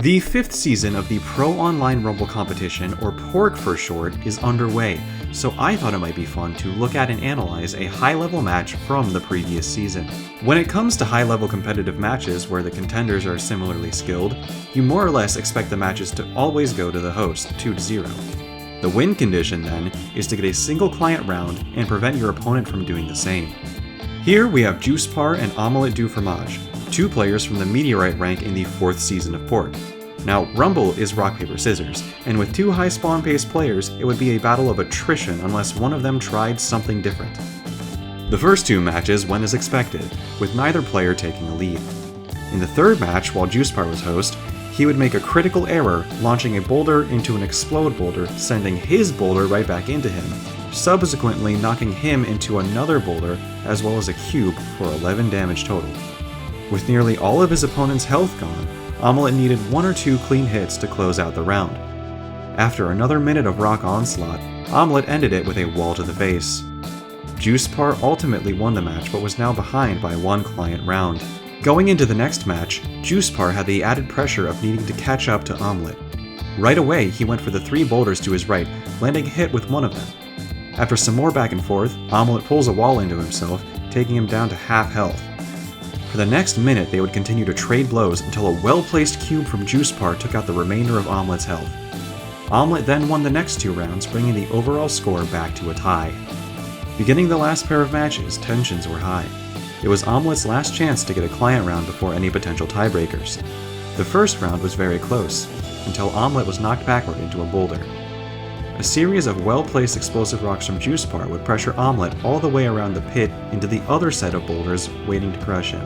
The 5th season of the Pro Online Rumble competition, or PORC for short, is underway, so I thought it might be fun to look at and analyze a high-level match from the previous season. When it comes to high-level competitive matches where the contenders are similarly skilled, you more or less expect the matches to always go to the host, 2-0. The win condition, then, is to get a single client round and prevent your opponent from doing the same. Here we have Juicepar and Omelette du Fromage, two players from the Meteorite rank in the 4th season of PORC. Now, Rumble is rock, paper, scissors, and with two high spawn-paced players, it would be a battle of attrition unless one of them tried something different. The first two matches went as expected, with neither player taking a lead. In the third match, while Juicepar was host, he would make a critical error, launching a boulder into an explode boulder, sending his boulder right back into him, subsequently knocking him into another boulder, as well as a cube for 11 damage total. With nearly all of his opponent's health gone, Omelette needed one or two clean hits to close out the round. After another minute of rock onslaught, Omelette ended it with a wall to the face. Juicepar ultimately won the match but was now behind by one client round. Going into the next match, Juicepar had the added pressure of needing to catch up to Omelette. Right away, he went for the three boulders to his right, landing a hit with one of them. After some more back and forth, Omelette pulls a wall into himself, taking him down to half health. For the next minute, they would continue to trade blows until a well-placed cube from Juicepar took out the remainder of Omelette's health. Omelette then won the next two rounds, bringing the overall score back to a tie. Beginning the last pair of matches, tensions were high. It was Omelette's last chance to get a client round before any potential tiebreakers. The first round was very close, until Omelette was knocked backward into a boulder. A series of well-placed explosive rocks from Juicepar would pressure Omelette all the way around the pit into the other set of boulders waiting to crush him.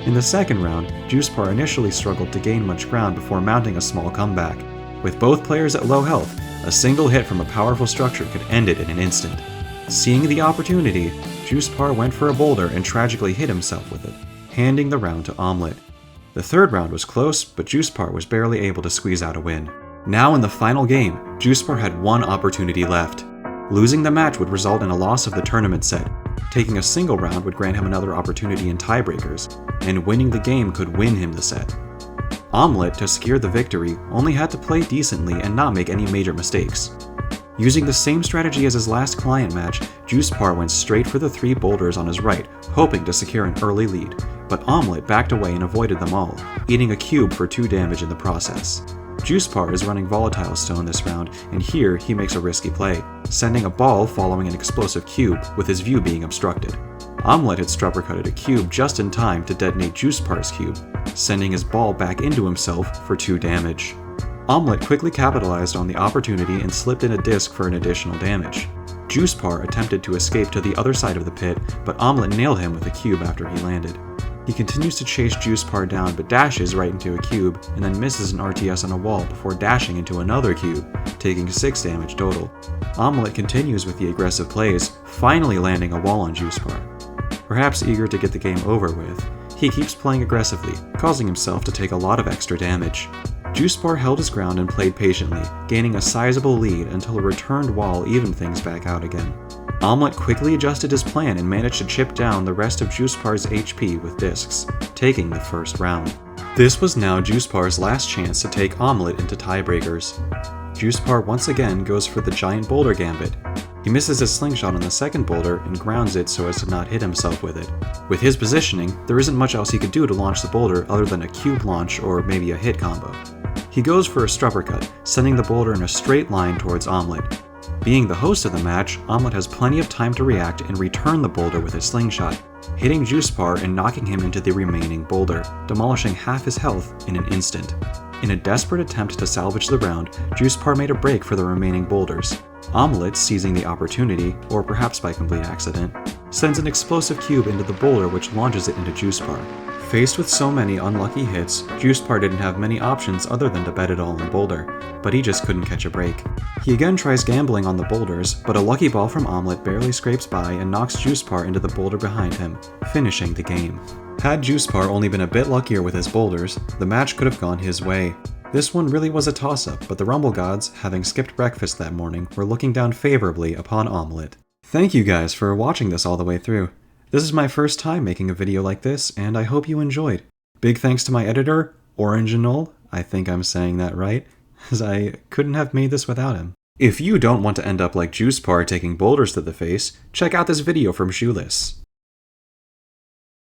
In the second round, Juicepar initially struggled to gain much ground before mounting a small comeback. With both players at low health, a single hit from a powerful structure could end it in an instant. Seeing the opportunity, Juicepar went for a boulder and tragically hit himself with it, handing the round to Omelette. The third round was close, but Juicepar was barely able to squeeze out a win. Now in the final game, Juicepar had one opportunity left. Losing the match would result in a loss of the tournament set. Taking a single round would grant him another opportunity in tiebreakers, and winning the game could win him the set. Omelette, to secure the victory, only had to play decently and not make any major mistakes. Using the same strategy as his last client match, Juicepar went straight for the three boulders on his right, hoping to secure an early lead, but Omelette backed away and avoided them all, eating a cube for 2 damage in the process. Juicepar is running Volatile Stone this round, and here he makes a risky play, sending a ball following an explosive cube, with his view being obstructed. Omelette had struppercutted a cube just in time to detonate Juicepar's cube, sending his ball back into himself for 2 damage. Omelette quickly capitalized on the opportunity and slipped in a disc for an additional damage. Juicepar attempted to escape to the other side of the pit, but Omelette nailed him with a cube after he landed. He continues to chase Juicepar down but dashes right into a cube, and then misses an RTS on a wall before dashing into another cube, taking 6 damage total. Omelette continues with the aggressive plays, finally landing a wall on Juicepar. Perhaps eager to get the game over with, he keeps playing aggressively, causing himself to take a lot of extra damage. Juicepar held his ground and played patiently, gaining a sizable lead until a returned wall evened things back out again. Omelette quickly adjusted his plan and managed to chip down the rest of Juicepar's HP with discs, taking the first round. This was now Juicepar's last chance to take Omelette into tiebreakers. Juicepar once again goes for the giant boulder gambit. He misses his slingshot on the second boulder and grounds it so as to not hit himself with it. With his positioning, there isn't much else he could do to launch the boulder other than a cube launch or maybe a hit combo. He goes for a struppercut, sending the boulder in a straight line towards Omelette. Being the host of the match, Omelette has plenty of time to react and return the boulder with his slingshot, hitting Juicepar and knocking him into the remaining boulder, demolishing half his health in an instant. In a desperate attempt to salvage the round, Juicepar made a break for the remaining boulders. Omelette, seizing the opportunity, or perhaps by complete accident, sends an explosive cube into the boulder which launches it into Juicepar. Faced with so many unlucky hits, Juicepar didn't have many options other than to bet it all on boulder, but he just couldn't catch a break. He again tries gambling on the boulders, but a lucky ball from Omelette barely scrapes by and knocks Juicepar into the boulder behind him, finishing the game. Had Juicepar only been a bit luckier with his boulders, the match could have gone his way. This one really was a toss-up, but the Rumble gods, having skipped breakfast that morning, were looking down favorably upon Omelette. Thank you guys for watching this all the way through. This is my first time making a video like this, and I hope you enjoyed. Big thanks to my editor, Original, I think I'm saying that right, as I couldn't have made this without him. If you don't want to end up like Juicepar taking boulders to the face, check out this video from Shoeless.